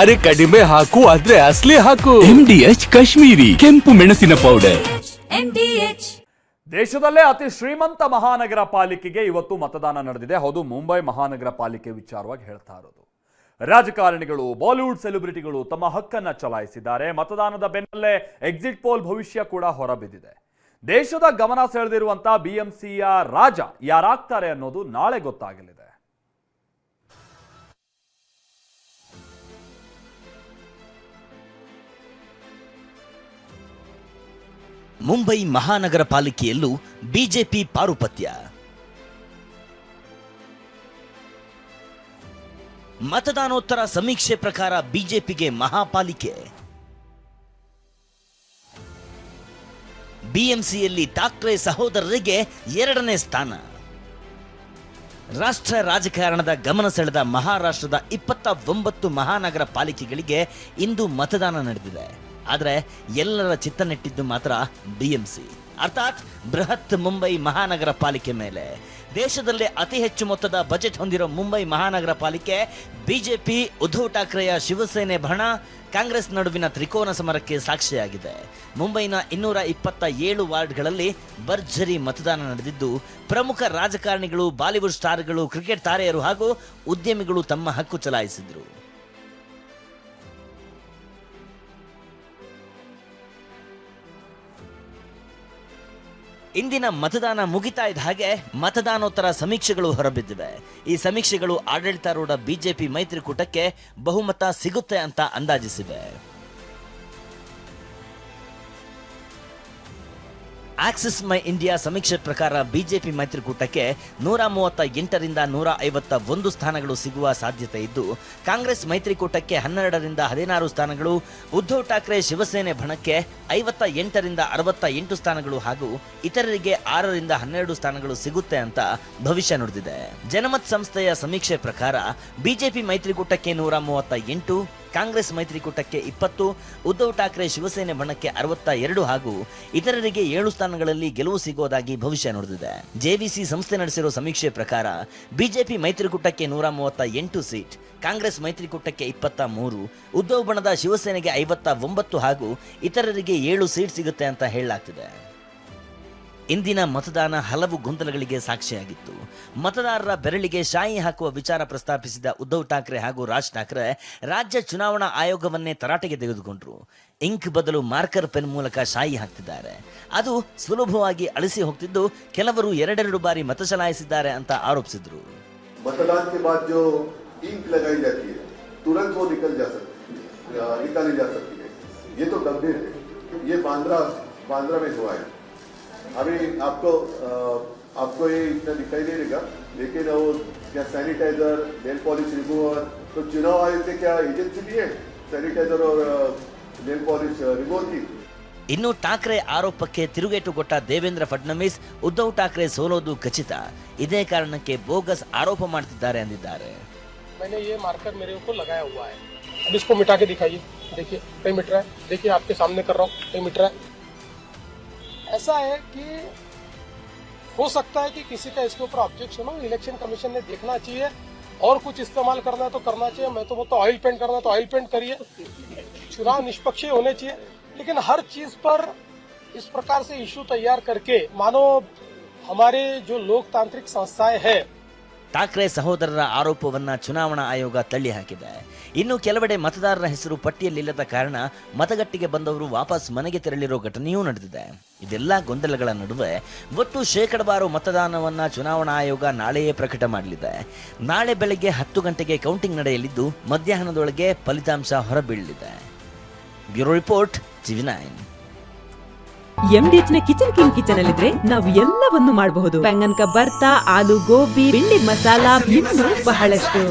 ಅರೆ ಕಡಿಮೆ ಹಾಕು ಆದ್ರೆ ಅಸಲಿ ಹಾಕು. MDH ಕಾಶ್ಮೀರಿ ಕೆಂಪು ಮೆಣಸಿನ ಪೌಡರ್. ದೇಶದಲ್ಲೇ ಅತಿ ಶ್ರೀಮಂತ ಮಹಾನಗರ ಪಾಲಿಕೆಗೆ ಇವತ್ತು ಮತದಾನ ನಡೆದಿದೆ. ಹೌದು, ಮುಂಬೈ ಮಹಾನಗರ ಪಾಲಿಕೆ ವಿಚಾರವಾಗಿ ಹೇಳ್ತಾ ಇರೋದು. ರಾಜಕಾರಣಿಗಳು, ಬಾಲಿವುಡ್ ಸೆಲೆಬ್ರಿಟಿಗಳು ತಮ್ಮ ಹಕ್ಕನ್ನ ಚಲಾಯಿಸಿದ್ದಾರೆ. ಮತದಾನದ ಬೆನ್ನಲ್ಲೇ ಎಕ್ಸಿಟ್ ಪೋಲ್ ಭವಿಷ್ಯ ಕೂಡ ಹೊರಬಿದ್ದಿದೆ. ದೇಶದ ಗಮನ ಸೆಳೆದಿರುವಂತಹ ಬಿಎಂಸಿಯ ರಾಜ ಯಾರಾಗ್ತಾರೆ ಅನ್ನೋದು ನಾಳೆ ಗೊತ್ತಾಗಲಿದೆ. ಮುಂಬೈ ಮಹಾನಗರ ಪಾಲಿಕೆಯಲ್ಲೂ ಬಿಜೆಪಿ ಪಾರುಪತ್ಯ. ಮತದಾನೋತ್ತರ ಸಮೀಕ್ಷೆ ಪ್ರಕಾರ ಬಿಜೆಪಿಗೆ ಮಹಾಪಾಲಿಕೆ. ಬಿಎಂಸಿಯಲ್ಲಿ ಠಾಕ್ರೆ ಸಹೋದರರಿಗೆ 2ನೇ ಸ್ಥಾನ. ರಾಷ್ಟ್ರ ರಾಜಕಾರಣದ ಗಮನ ಸೆಳೆದ ಮಹಾರಾಷ್ಟ್ರದ 29 ಮಹಾನಗರ ಪಾಲಿಕೆಗಳಿಗೆ ಇಂದು ಮತದಾನ ನಡೆದಿದೆ. ಆದರೆ ಎಲ್ಲರ ಚಿತ್ತ ನೆಟ್ಟಿದ್ದು ಮಾತ್ರ ಬಿಎಂಸಿ, ಅರ್ಥಾತ್ ಬೃಹತ್ ಮುಂಬೈ ಮಹಾನಗರ ಪಾಲಿಕೆ ಮೇಲೆ. ದೇಶದಲ್ಲೇ ಅತಿ ಹೆಚ್ಚು ಮೊತ್ತದ ಬಜೆಟ್ ಹೊಂದಿರೋ ಮುಂಬೈ ಮಹಾನಗರ ಪಾಲಿಕೆ ಬಿಜೆಪಿ, ಉದ್ಧವ್ ಠಾಕ್ರೆಯ ಶಿವಸೇನೆ ಬಣ, ಕಾಂಗ್ರೆಸ್ ನಡುವಿನ ತ್ರಿಕೋನ ಸಮರಕ್ಕೆ ಸಾಕ್ಷಿಯಾಗಿದೆ. ಮುಂಬೈನ 227 ವಾರ್ಡ್ಗಳಲ್ಲಿ ಭರ್ಜರಿ ಮತದಾನ ನಡೆದಿದ್ದು, ಪ್ರಮುಖ ರಾಜಕಾರಣಿಗಳು, ಬಾಲಿವುಡ್ ಸ್ಟಾರ್ಗಳು, ಕ್ರಿಕೆಟ್ ತಾರೆಯರು ಹಾಗೂ ಉದ್ಯಮಿಗಳು ತಮ್ಮ ಹಕ್ಕು ಚಲಾಯಿಸಿದರು. ಇಂದಿನ ಮತದಾನ ಮುಗಿತಾ ಇದ್ದ ಹಾಗೆ ಮತದಾನೋತ್ತರ ಸಮೀಕ್ಷೆಗಳು ಹೊರಬಿದ್ದಿವೆ. ಈ ಸಮೀಕ್ಷೆಗಳು ಆಡಳಿತಾರೂಢ ಬಿಜೆಪಿ ಮೈತ್ರಿಕೂಟಕ್ಕೆ ಬಹುಮತ ಸಿಗುತ್ತೆ ಅಂತ ಅಂದಾಜಿಸಿವೆ. ಆಕ್ಸಿಸ್ ಮೈ ಇಂಡಿಯಾ ಸಮೀಕ್ಷೆ ಪ್ರಕಾರ ಬಿಜೆಪಿ ಮೈತ್ರಿಕೂಟಕ್ಕೆ 138ರಿಂದ 151 ಸ್ಥಾನಗಳು ಸಿಗುವ ಸಾಧ್ಯತೆ ಇದ್ದು, ಕಾಂಗ್ರೆಸ್ ಮೈತ್ರಿಕೂಟಕ್ಕೆ 12ರಿಂದ 16 ಸ್ಥಾನಗಳು, ಉದ್ಧವ್ ಠಾಕ್ರೆ ಶಿವಸೇನೆ ಬಣಕ್ಕೆ 58ರಿಂದ 68 ಸ್ಥಾನಗಳು ಹಾಗೂ ಇತರರಿಗೆ 6ರಿಂದ 12 ಸ್ಥಾನಗಳು ಸಿಗುತ್ತೆ ಅಂತ ಭವಿಷ್ಯ ನುಡಿದಿದೆ. ಜನಮತ್ ಸಂಸ್ಥೆಯ ಸಮೀಕ್ಷೆ ಪ್ರಕಾರ ಬಿಜೆಪಿ ಮೈತ್ರಿಕೂಟಕ್ಕೆ 138, ಕಾಂಗ್ರೆಸ್ ಮೈತ್ರಿಕೂಟಕ್ಕೆ 20, ಉದ್ಧವ್ ಠಾಕ್ರೆ ಶಿವಸೇನೆ ಬಣಕ್ಕೆ 62 ಹಾಗೂ ಇತರರಿಗೆ 7 ಸ್ಥಾನಗಳಲ್ಲಿ ಗೆಲುವು ಸಿಗೋದಾಗಿ ಭವಿಷ್ಯ ನುಡಿದಿದೆ. ಜೆವಿಸಿ ಸಂಸ್ಥೆ ನಡೆಸಿರೋ ಸಮೀಕ್ಷೆ ಪ್ರಕಾರ ಬಿಜೆಪಿ ಮೈತ್ರಿಕೂಟಕ್ಕೆ 138 ಸೀಟ್, ಕಾಂಗ್ರೆಸ್ ಮೈತ್ರಿಕೂಟಕ್ಕೆ 23, ಉದ್ಧವ್ ಬಣದ ಶಿವಸೇನೆಗೆ 59 ಹಾಗೂ ಇತರರಿಗೆ 7 ಸೀಟ್ ಸಿಗುತ್ತೆ ಅಂತ ಹೇಳಲಾಗ್ತಿದೆ. ಇಂದಿನ ಮತದಾನ ಹಲವು ಗೊಂದಲಗಳಿಗೆ ಸಾಕ್ಷಿಯಾಗಿತ್ತು. ಮತದಾರರ ಬೆರಳಿಗೆ ಶಾಯಿ ಹಾಕುವ ವಿಚಾರ ಪ್ರಸ್ತಾಪಿಸಿದ ಉದ್ಧವ್ ಠಾಕ್ರೆ ಹಾಗೂ ರಾಜ್ ಠಾಕ್ರೆ ರಾಜ್ಯ ಚುನಾವಣಾ ಆಯೋಗವನ್ನೇ ತರಾಟೆಗೆ ತೆಗೆದುಕೊಂಡ್ರು. ಇಂಕ್ ಬದಲು ಮಾರ್ಕರ್ ಪೆನ್ ಮೂಲಕ ಶಾಯಿ ಹಾಕ್ತಿದ್ದಾರೆ. ಅದು ಸುಲಭವಾಗಿ ಅಳಿಸಿ ಹೋಗ್ತಿದ್ದು, ಕೆಲವರು 2 ಬಾರಿ ಮತ ಚಲಾಯಿಸಿದ್ದಾರೆ ಅಂತ ಆರೋಪಿಸಿದ್ರು. मतदान के बाद जो इंक लगाई जाती है तुरंत वो निकाली जा सकती है. ये तो गंभीर है. ये बांद्रा में हुआ है. अभी आपको ये इतना दिखाई नहीं देगा, लेकिन वो क्या सैनिटाइजर, नेल पॉलिश रिमूवर, तो चुनाव आयोग ने क्या एजेंसी दी है सैनिटाइजर और नेल पॉलिश रिमूवर की. ಇನ್ನು ಠಾಕ್ರೆ ಆರೋಪಕ್ಕೆ ತಿರುಗೇಟು ಕೊಟ್ಟ ದೇವೇಂದ್ರ ಫಡ್ನವೀಸ್, ಉದ್ಧವ್ ಠಾಕ್ರೆ ಸೋಲೋದು ಖಚಿತ, ಇದೇ ಕಾರಣಕ್ಕೆ ಬೋಗಸ್ ಆರೋಪ ಮಾಡ್ತಿದ್ದಾರೆ ಎಂದಿದ್ದಾರೆ. मैंने ये मार्कर मेरे ऊपर लगाया हुआ है. अब इसको मिटा के दिखाइए. देखिए कहीं मिट रहा है. देखिए आपके सामने कर रहा हूँ, कहीं मिट रहा है. ऐसा है कि हो सकता है कि किसी का इसके ऊपर ऑब्जेक्शन हो. इलेक्शन कमीशन ने देखना चाहिए, और कुछ इस्तेमाल करना है तो करना चाहिए. मैं तो बोलता ऑयल पेंट करना है तो ऑयल पेंट करिए. चुनाव निष्पक्ष होने चाहिए, लेकिन हर चीज पर इस प्रकार से इशू तैयार करके मानो हमारे जो लोकतांत्रिक संस्थाएं हैं. ಠಾಕ್ರೆ ಸಹೋದರರ ಆರೋಪವನ್ನ ಚುನಾವಣಾ ಆಯೋಗ ತಳ್ಳಿ ಹಾಕಿದೆ. ಇನ್ನು ಕೆಲವೆಡೆ ಮತದಾರರ ಹೆಸರು ಪಟ್ಟಿಯಲ್ಲಿಲ್ಲದ ಕಾರಣ ಮತಗಟ್ಟೆಗೆ ಬಂದವರು ವಾಪಸ್ ಮನೆಗೆ ತೆರಳಿರೋ ಘಟನೆಯೂ ನಡೆದಿದೆ. ಇದೆಲ್ಲ ಗೊಂದಲಗಳ ನಡುವೆ ಒಟ್ಟು ಶೇಕಡಾವಾರು ಮತದಾನವನ್ನ ಚುನಾವಣಾ ಆಯೋಗ ನಾಳೆಯೇ ಪ್ರಕಟ ಮಾಡಲಿದೆ. ನಾಳೆ ಬೆಳಗ್ಗೆ 10 ಗಂಟೆಗೆ ಕೌಂಟಿಂಗ್ ನಡೆಯಲಿದ್ದು, ಮಧ್ಯಾಹ್ನದೊಳಗೆ ಫಲಿತಾಂಶ ಹೊರಬೀಳಲಿದೆ. Bureau report, TV9. MDH ನ ಕಿಚನ್ ಅಲ್ಲಿದ್ರೆ ನಾವು ಎಲ್ಲವನ್ನು ಮಾಡಬಹುದು. ಬೆಂಗನ್ ಕಾ ಬರ್ತಾ, ಆಲೂ ಗೋಬಿ, ಬಿಳಿ ಮಸಾಲಾ, ಇನ್ನೂ ಬಹಳಷ್ಟು.